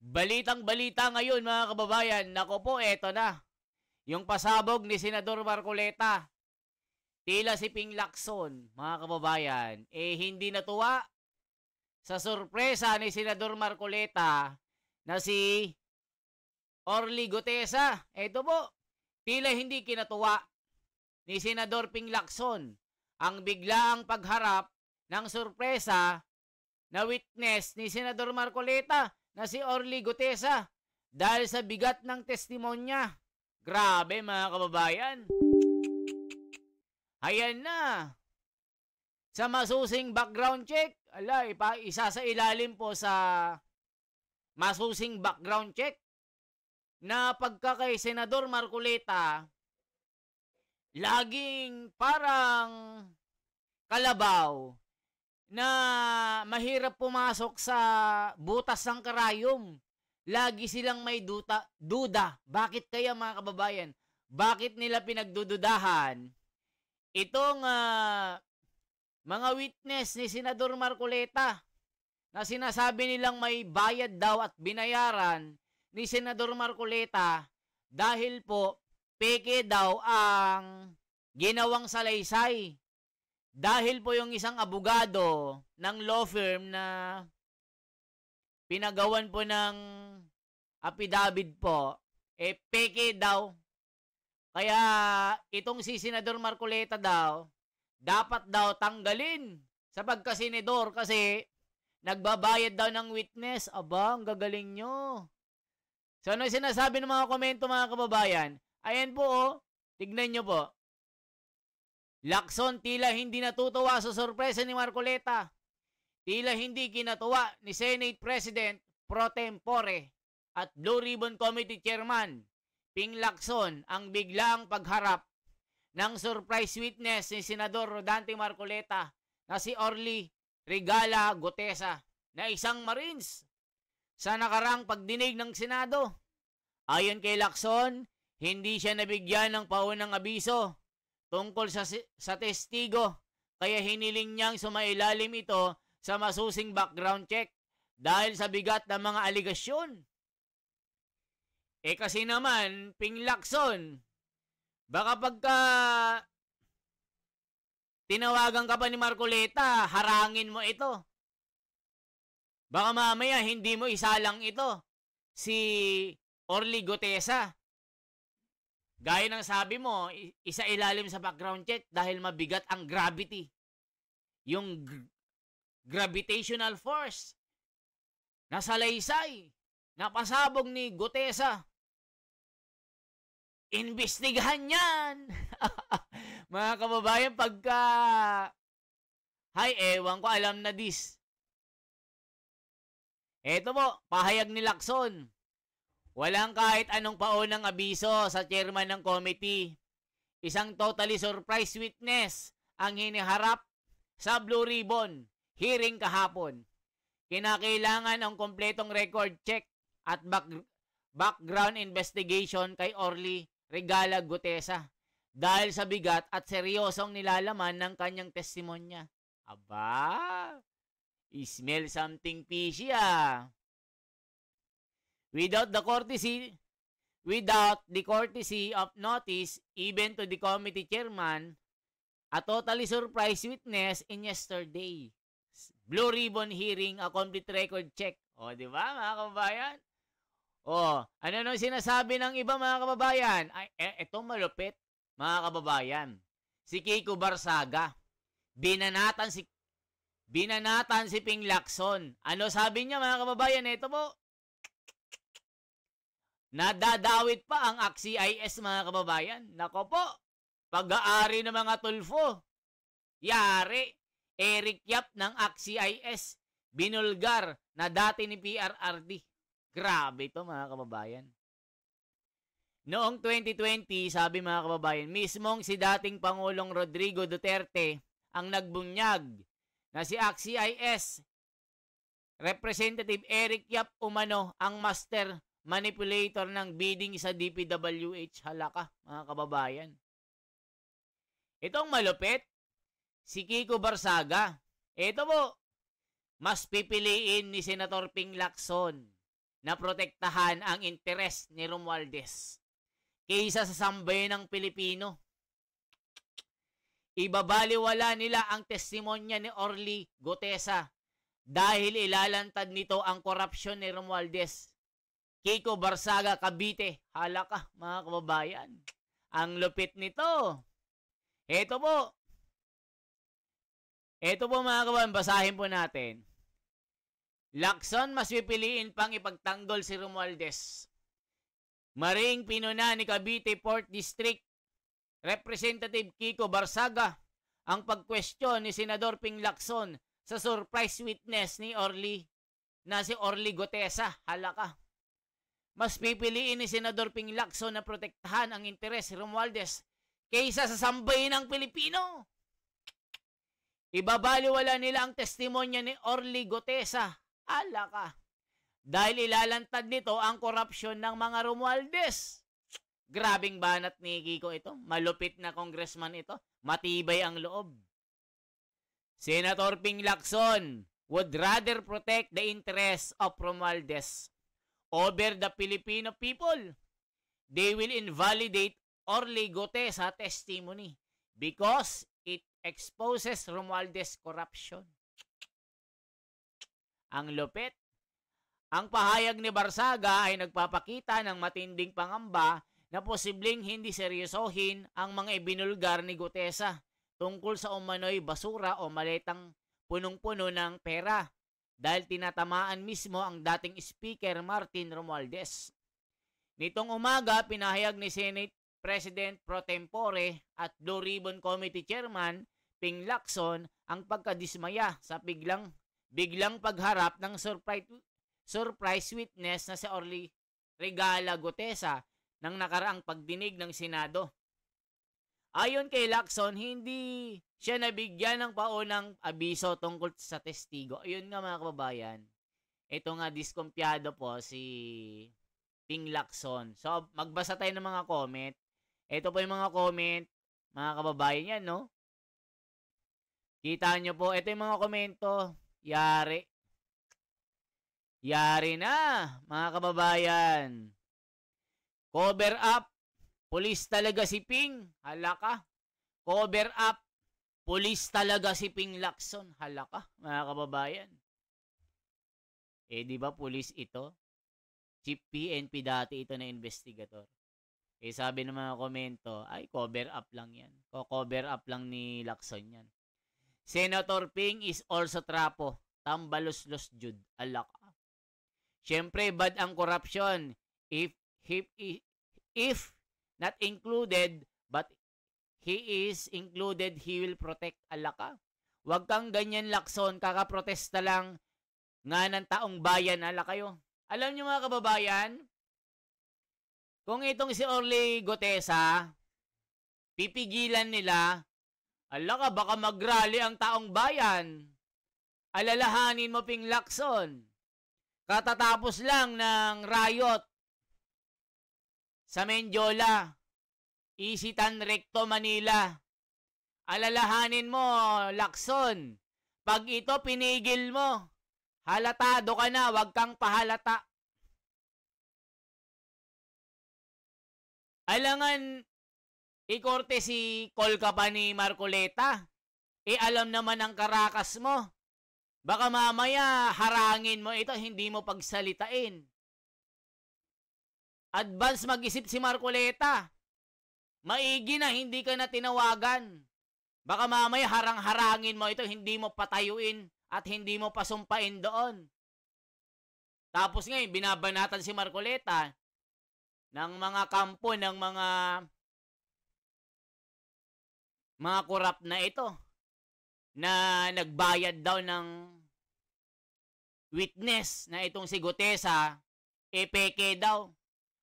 Balitang-balita ngayon mga kababayan, nako po, eto na. Yung pasabog ni Senador Marcoleta. Tila si Ping Lacson, mga kababayan, hindi natuwa sa sorpresa ni Senador Marcoleta na si Orly Gutesa. Eto po, tila hindi kinatuwa ni Senador Ping Lacson ang biglaang pagharap ng sorpresa na witness ni Senador Marcoleta na si Orly Gutesa dahil sa bigat ng testimonya. Grabe mga kababayan. Ayan na. Sa masusing background check, isa sa ilalim po sa masusing background check na pagka kay Senador Marcoleta, laging parang kalabaw na mahirap pumasok sa butas ng karayom. Lagi silang may duda. Bakit kaya mga kababayan? Bakit nila pinagdududahan itong mga witness ni Senador Marcoleta na sinasabi nilang may bayad daw at binayaran ni Senador Marcoleta dahil po peke daw ang ginawang salaysay. Dahil po yung isang abogado ng law firm na pinagawan po ng affidavit po, peke daw. Kaya itong si Senador Marcoleta daw, dapat daw tanggalin sa pagkasenador kasi nagbabayad daw ng witness. Aba, ang gagaling nyo. So ano sinasabi ng mga komento mga kababayan? Ayan po tignan nyo po. Lacson tila hindi natutuwa sa sorpresa ni Marcoleta. Tila hindi kinatuwa ni Senate President Pro Tempore at Blue Ribbon Committee Chairman Ping Lacson ang biglaang pagharap ng surprise witness ni Senador Rodante Marcoleta na si Orly Regala Gutesa na isang Marines sa nakarang pagdinig ng Senado. Ayon kay Lacson, hindi siya nabigyan ng paunang abiso tungkol sa testigo kaya hiniling niyang sumailalim ito sa masusing background check dahil sa bigat ng mga aligasyon. Kasi naman, Ping Lacson, baka pagka tinawagan ka pa ni Marcoleta, harangin mo ito. Baka mamaya hindi mo isalang ito si Orly Gutesa. Gaya ng sabi mo, isa ilalim sa background check dahil mabigat ang gravity. Yung gravitational force. Nasalaysay. Napasabog ni Gutesa. Imbestigahan yan. Mga kababayan, pagka ewan ko, alam na this. Eto po, pahayag ni Lacson. Walang kahit anong paunang abiso sa chairman ng committee. Isang totally surprise witness ang hiniharap sa Blue Ribbon hearing kahapon. Kinakailangan ang kompletong record check at background investigation kay Orly Regala Gutesa dahil sa bigat at seryosong nilalaman ng kanyang testimonya. Aba, smell something fishy Without the courtesy of notice even to the committee chairman, a totally surprise witness in yesterday Blue Ribbon hearing, a complete record check. Di ba mga kababayan? Ano nung sinasabi ng iba mga kababayan? Ito malupit mga kababayan. Si Kiko Barsaga, binanatan si Ping Lacson. Ano sabi niya mga kababayan? Ito po. Nadadawit pa ang ACT-CIS mga kababayan. Nako po, pag-aari ng mga tulfo. Yari, Eric Yap ng ACT-CIS, binulgar na dati ni PRRD. Grabe ito mga kababayan. Noong 2020, sabi mga kababayan, mismong si dating Pangulong Rodrigo Duterte ang nagbunyag na si ACT-CIS Representative Eric Yap umano ang master manipulator ng bidding sa DPWH. Halaka mga kababayan. Itong malupit, si Kiko Barsaga. Ito po, mas pipiliin ni Senator Ping Lacson na protektahan ang interes ni Romualdez kaysa sa sambayan ng Pilipino. Ibabaliwala nila ang testimonya ni Orly Gutesa dahil ilalantad nito ang korupsyon ni Romualdez. Kiko Barsaga, Cavite. Hala ka, mga kababayan. Ang lupit nito. Ito po mga kababayan, basahin po natin. Lacson mas pipiliin pang ipagtanggol si Romualdez. Maring pinuna ni Cavite 4th District Representative Kiko Barsaga ang pagkwestiyon ni Senador Ping Lacson sa surprise witness ni na si Orly Gutesa. Hala ka. Mas pipiliin ni Senador Ping Lacson na protektahan ang interes ni Romualdez kaysa sa sambayan ng Pilipino. Ibabaliwala nila ang testimonya ni Orly Gutesa. Hala ka. Dahil ilalantad nito ang korupsyon ng mga Romualdez. Grabing banat ni Kiko ito. Malupit na congressman ito. Matibay ang loob. Senator Ping Lacson would rather protect the interests of Romualdez over the Filipino people. They will invalidate Orly Gutesa testimony because it exposes Romualdez corruption. Ang lupit. Ang pahayag ni Barsaga ay nagpapakita ng matinding pangamba na posibleng hindi seryosohin ang mga ibinulgar ni Gutesa tungkol sa umano'y basura o maletang punong-puno ng pera dahil tinatamaan mismo ang dating Speaker Martin Romualdez. Nitong umaga, pinahayag ni Senate President Pro Tempore at Blue Ribbon Committee Chairman Ping Lacson ang pagkadismaya sa biglang pagharap ng surprise witness na si Orly Regala Gutesa ng nakaraang pagdinig ng Senado. Ayon kay Lacson, hindi siya nabigyan ng paunang abiso tungkol sa testigo. Ayun nga mga kababayan, ito nga diskumpiyado po si Ping Lacson. So magbasa tayo ng mga comment. Ito po yung mga comment, mga kababayan yan, no? Kita nyo po, ito yung mga komento. Yari na, mga kababayan. Cover up, pulis talaga si Ping. Hala ka. Cover up, pulis talaga si Ping Lacson. Hala ka, mga kababayan. Di ba pulis ito? Chief PNP dati ito na investigator. Sabi ng mga komento, ay cover up lang yan. Cover up lang ni Lacson yan. Senator Ping is also trapo. Tambalos-los Jude. Hala ka. Siyempre, bad ang corruption. If not included, but he is included, he will protect. Ala ka. Huwag kang ganyan, Lacson. Kakaprotesta lang nga ng taong bayan. Ala kayo. Alam niyo mga kababayan, kung itong si Orly Gutesa, pipigilan nila, ala ka, baka mag-rally ang taong bayan. Alalahanin mo, Ping Lacson. Katatapos lang ng riot sa Mendiola, Isitan Recto, Manila. Alalahanin mo, Lacson. Pag ito pinigil mo, halatado ka na, wag kang pahalata. Alangan, ikorte si Kolka pa ni Marcoleta. Alam naman ang karakas mo. Baka mamaya harangin mo ito, hindi mo pagsalitain. Advance mag-isip si Marcoleta. Maigi na, hindi ka na tinawagan. Baka mamaya harang-harangin mo ito, hindi mo patayuin at hindi mo pasumpain doon. Tapos ngayon, binabanatan si Marcoleta ng mga kampo, ng mga korap na ito na nagbayad daw ng witness na itong si Gutesa, peke daw.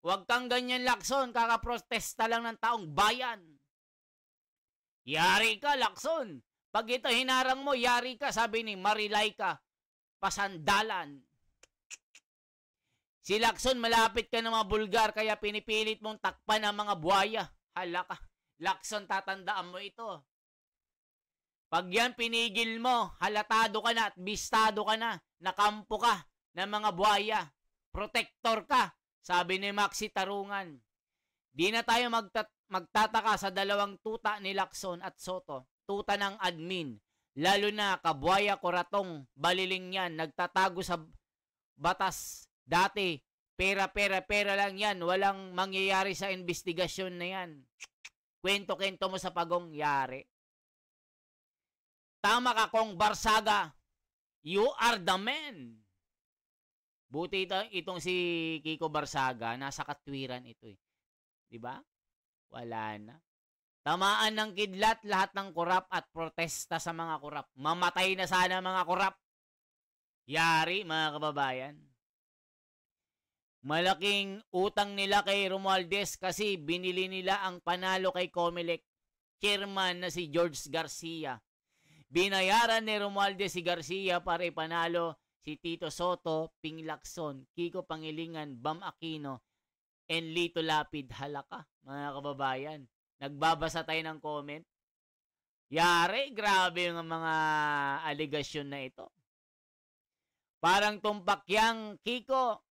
Huwag kang ganyan, Lacson. Kakaprotesta lang ng taong bayan. Yari ka, Lacson. Pag ito hinarang mo, yari ka, sabi ni Marilaika Pasandalan. Si Lacson, malapit ka ng mga Bulgar, kaya pinipilit mong takpan ang mga buhaya. Hala ka. Lacson, tatandaan mo ito. Pag yan pinigil mo, halatado ka na at bistado ka na, nakampo ka ng mga buhaya. protector ka, sabi ni Maxi Tarungan. Di na tayo magtataka sa dalawang tuta ni Lacson at Soto, tuta ng admin, lalo na Kabuaya Coratong, baliling yan, nagtatago sa batas dati, pera lang yan, walang mangyayari sa investigasyon na yan. Kwento-kwento mo sa pagong yari. Tama ka kong Barsaga, you are the man. Buti itong si Kiko Barsaga, nasa katwiran ito eh. Diba? Wala na. Tamaan ng kidlat lahat ng korap at protesta sa mga korap. Mamatay na sana mga korap. Yari mga kababayan. Malaking utang nila kay Romualdez kasi binili nila ang panalo kay Comelec. Chairman na si George Garcia. Binayaran ni Romualdez si Garcia para ipanalo si Tito Soto, Ping Lacson, Kiko Pangilingan, Bam Aquino, and Lito Lapid. Halaka mga kababayan. Nagbabasa tayo ng comment. Yari, grabe yung mga aligasyon na ito. Parang tumpakyang, Kiko.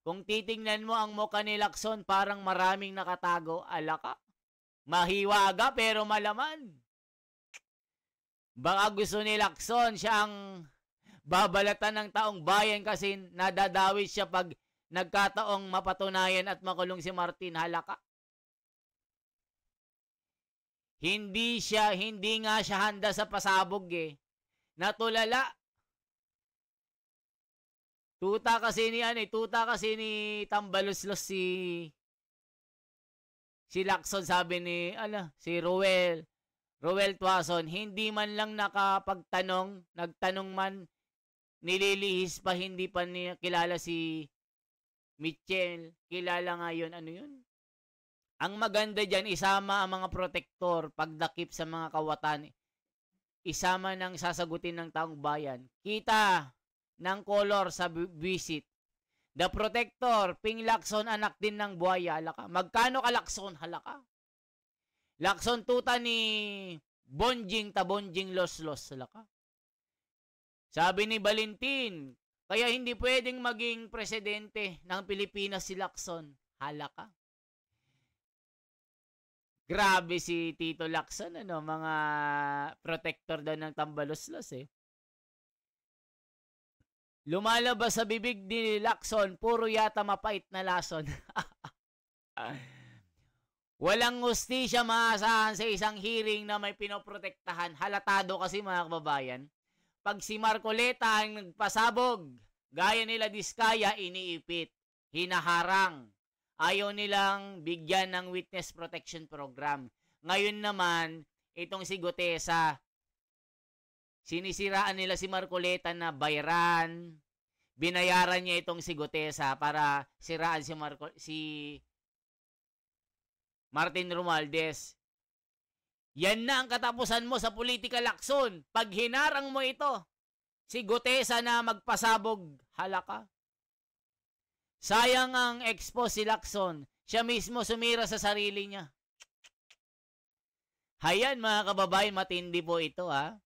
Kung titingnan mo ang mukha ni Lacson, parang maraming nakatago. Alaka. Mahiwaga pero malaman. Baka gusto ni Lacson siyang babalatan ng taong bayan kasi nadadawit siya pag nagkataong mapatunayan at makulong si Martin. Halaka. Hindi nga siya handa sa pasabog eh. Natulala. Tuta kasi ni Tambaluslos si Lacson, sabi ni si Ruel Tuason, hindi man lang nagtanong man, nililihis pa, hindi pa niya kilala si Mitchell. Kilala nga yun, ano yun? Ang maganda dyan, isama ang mga protektor pagdakip sa mga kawatan. Isama ng sasagutin ng taong bayan. Kita ng kolor sa visit. The protector, Ping Lacson, anak din ng buhaya. Halaka. Magkano ka Lacson? Halaka. Lacson tuta ni Bonjing Tabonjing Los. Halaka. Sabi ni Valentin, kaya hindi pwedeng maging presidente ng Pilipinas si Lacson. Halaka. Grabe si Tito Lacson, mga protector daw ng Tambaluslos eh. Lumalabas sa bibig ni Lacson, puro yata mapait na lason. Walang hustisya maasahan sa isang hearing na may pinoprotektahan. Halatado kasi mga kababayan. Pag si Marcoleta ang nagpasabog, gaya nila Diskaya, iniipit, hinaharang. Ayaw nilang bigyan ng witness protection program. Ngayon naman, itong si Gutesa, sinisiraan nila si Marcoleta na bayaran. Binayaran niya itong si Gutesa para siraan si Martin Romualdez. Yan na ang katapusan mo sa politika, Lacson. Pag hinarang mo ito, si Gutesa na magpasabog, halaka. Sayang ang expose si Lacson. Siya mismo sumira sa sarili niya. Hayan mga kababayan, matindi po ito ha.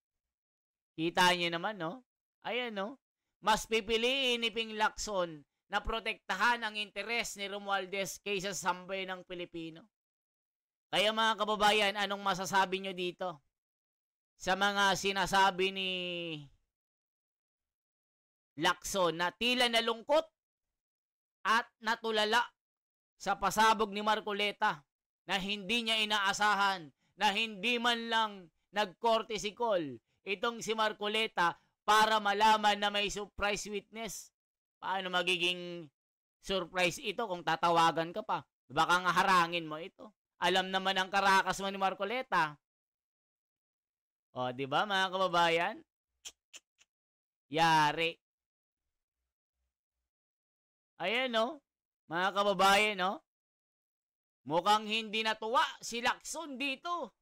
Kita niyo naman no? Ayan no? Mas pipiliin ni Ping Lacson na protektahan ang interes ni Romualdez kaysa sa sambay ng Pilipino. Kaya mga kababayan, anong masasabi nyo dito? Sa mga sinasabi ni Lacson na tila nalungkot at natulala sa pasabog ni Marcoleta na hindi niya inaasahan, na hindi man lang nag-courtesy call itong si Marcoleta para malaman na may surprise witness. Paano magiging surprise ito kung tatawagan ka pa? Baka nga harangin mo ito. Alam naman ang karakas mo ni Marcoleta. O, di ba mga kababayan? Yari. Ayan no, mga kababayan no. Mukhang hindi natuwa si Lacson dito.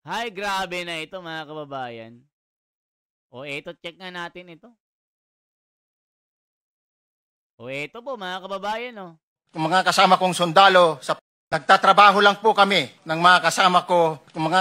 Ay, grabe na ito mga kababayan. O eto, check nga natin ito. O eto po mga kababayan no. Mga kasama kong sundalo, nagtatrabaho lang po kami ng mga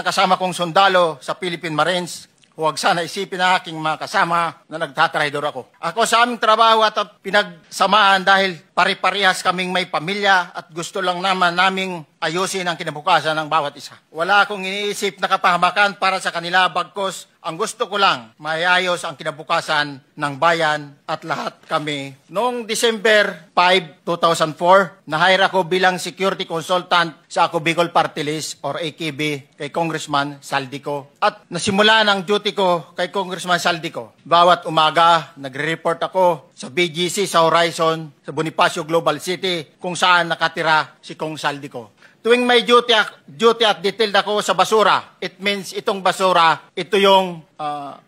kasama kong sundalo sa Philippine Marines. huwag sana isipin ng aking mga kasama na nagtatraidor ako. Ako sa aming trabaho at pinagsamaan dahil pare-parehas kaming may pamilya at gusto lang naman naming ayusin ang kinabukasan ng bawat isa. Wala akong iniisip na kapahamakan para sa kanila, bagkos ang gusto ko lang maayos ang kinabukasan ng bayan at lahat kami. Noong December 5, 2004, na-hire ako bilang security consultant sa Ako Bicol Party List or AKB kay Congressman Saldico. At nasimula ang duty ko kay Congressman Saldico. Bawat umaga, nagre-report ako sa BGC sa Horizon, sa Bonifacio Global City, kung saan nakatira si Kong Saldico. Tuwing may duty at detailed ako sa basura, it means itong basura, ito yung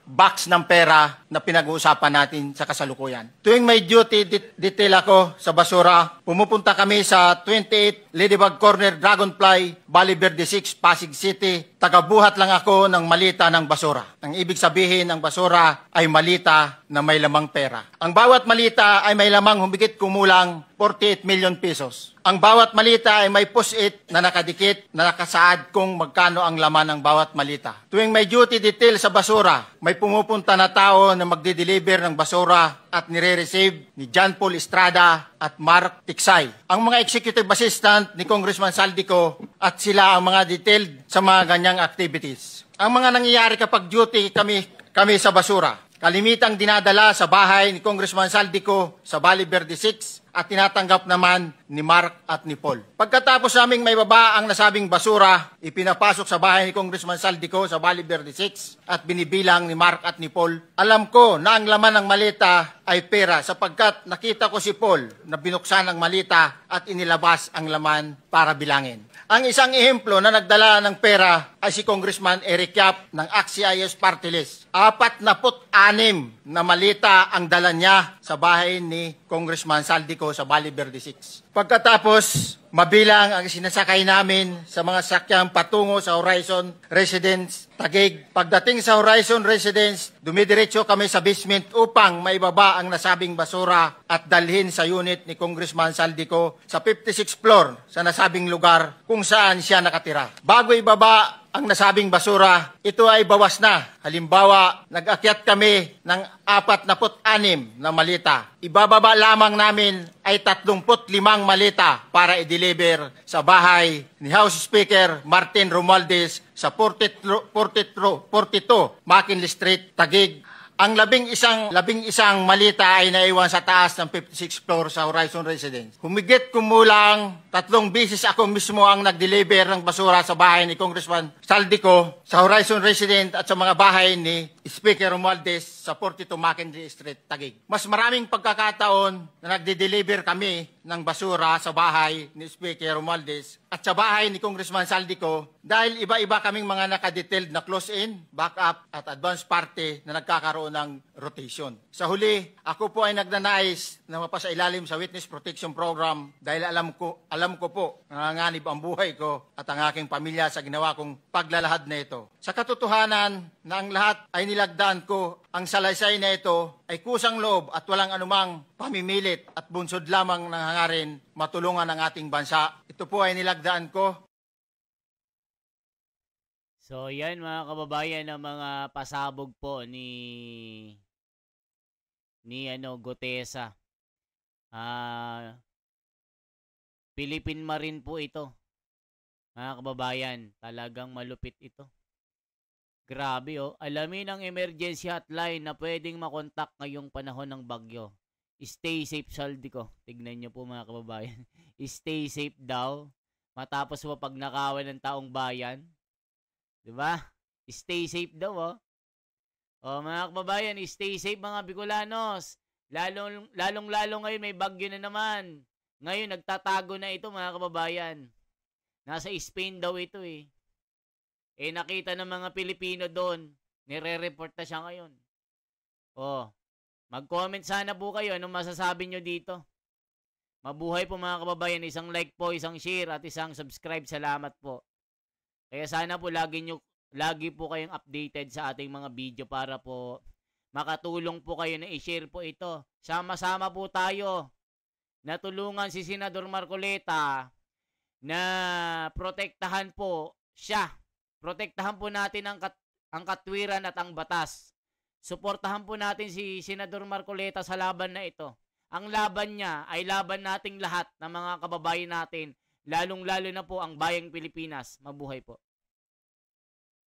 box ng pera na pinag-uusapan natin sa kasalukuyan. Tuwing may duty detail ako sa basura, pumupunta kami sa 28 Ladybug Corner, Dragonfly, Valle Verde 6, Pasig City. Tagabuhat lang ako ng malita ng basura. Ang ibig sabihin ng basura ay malita na may lamang pera. Ang bawat malita ay may lamang humigit kumulang 48 million pesos. Ang bawat malita ay may push-it na nakadikit na nakasaad kung magkano ang laman ng bawat malita. Tuwing may duty detail sa basura, may pumupunta na tao na magdi-deliver ng basura at nire-receive ni John Paul Estrada at Mark Tiksay. Ang mga executive assistant ni Congressman Saldico at sila ang mga detailed sa mga ganyang activities. Ang mga nangyayari kapag duty kami sa basura, kalimitang dinadala sa bahay ni Congressman Saldico sa Valle Verde 6 at tinatanggap naman ni Mark at ni Paul. Pagkatapos naming may baba ang nasabing basura, ipinapasok sa bahay ni Congressman Saldico sa Valle Verde 6 at binibilang ni Mark at ni Paul. Alam ko na ang laman ng malita ay pera sapagkat nakita ko si Paul na binuksan ang malita at inilabas ang laman para bilangin. Ang isang ehemplo na nagdala ng pera ay si Congressman Eric Yap ng AXIS Party List. 46 na malita ang dala niya sa bahay ni Congressman Saldico sa Valle Verde 6. Pagkatapos, mabilang ang sinasakay namin sa mga sakyang patungo sa Horizon Residence Taguig. Pagdating sa Horizon Residence, dumidiretso kami sa basement upang maibaba ang nasabing basura at dalhin sa unit ni Congressman Saldico sa 56th floor sa nasabing lugar kung saan siya nakatira. Bago ibaba ang nasabing basura, ito ay bawas na. Halimbawa, nag-akyat kami ng 46 na malita. Ibababa lamang namin ay 35 malita para i-deliver sa bahay ni House Speaker Martin Romualdez sa 42 McKinley Street, Taguig. Ang labing isang malita ay naiwan sa taas ng 56th floor sa Horizon Residence. Humigit kumulang 3 bisis ako mismo ang nag-deliver ng basura sa bahay ni Congressman Saldico sa Horizon Residence at sa mga bahay ni Speaker Romualdez sa 42 McKinley Street, Taguig. Mas maraming pagkakataon na nagde-deliver kami ng basura sa bahay ni Speaker Romualdez at sa bahay ni Congressman Saldico dahil iba-iba kaming mga nakadetailed na close-in, backup at advance party na nagkakaroon ng rotation. Sa huli, ako po ay nagnanais na mapasailalim sa Witness Protection Program dahil alam ko po nanganganib ang buhay ko at ang aking pamilya sa ginawa kong paglalahad na ito. Sa katotohanan na ang lahat ay nilagdaan ko, ang salaysay na ito ay kusang loob at walang anumang pamimilit at bunsod lamang ng hangarin matulungan ang ating bansa. Ito po ay nilagdaan ko. So yan mga kababayan, ang mga pasabog po ni Gutesa. Philippine Marine po ito. Mga kababayan, talagang malupit ito. Grabe oh. Alamin ang emergency hotline na pwedeng makontak ngayong panahon ng bagyo. Stay safe, Saldico. Tignan nyo po mga kababayan. Stay safe daw. Matapos mo pag nakawan ng taong bayan. Diba? Stay safe daw oh. O mga kababayan, stay safe mga Bicolanos. Lalong-lalo ngayon may bagyo na naman. Ngayon nagtatago na ito mga kababayan. Nasa Spain daw ito eh. Nakita ng mga Pilipino doon. Nire-report na siya ngayon. Mag-comment sana po kayo. Anong masasabi nyo dito? Mabuhay po mga kababayan. Isang like po, isang share, at isang subscribe. Salamat po. Kaya sana po lagi po kayong updated sa ating mga video para po makatulong po kayo na i-share po ito. Sama-sama po tayo. Natulungan si Senador Marcoleta na protektahan po siya. Protektahan po natin ang katwiran at ang batas. Suportahan po natin si Senador Marcoleta sa laban na ito. Ang laban niya ay laban nating lahat ng mga kababayan natin, lalong-lalo na po ang bayang Pilipinas. Mabuhay po.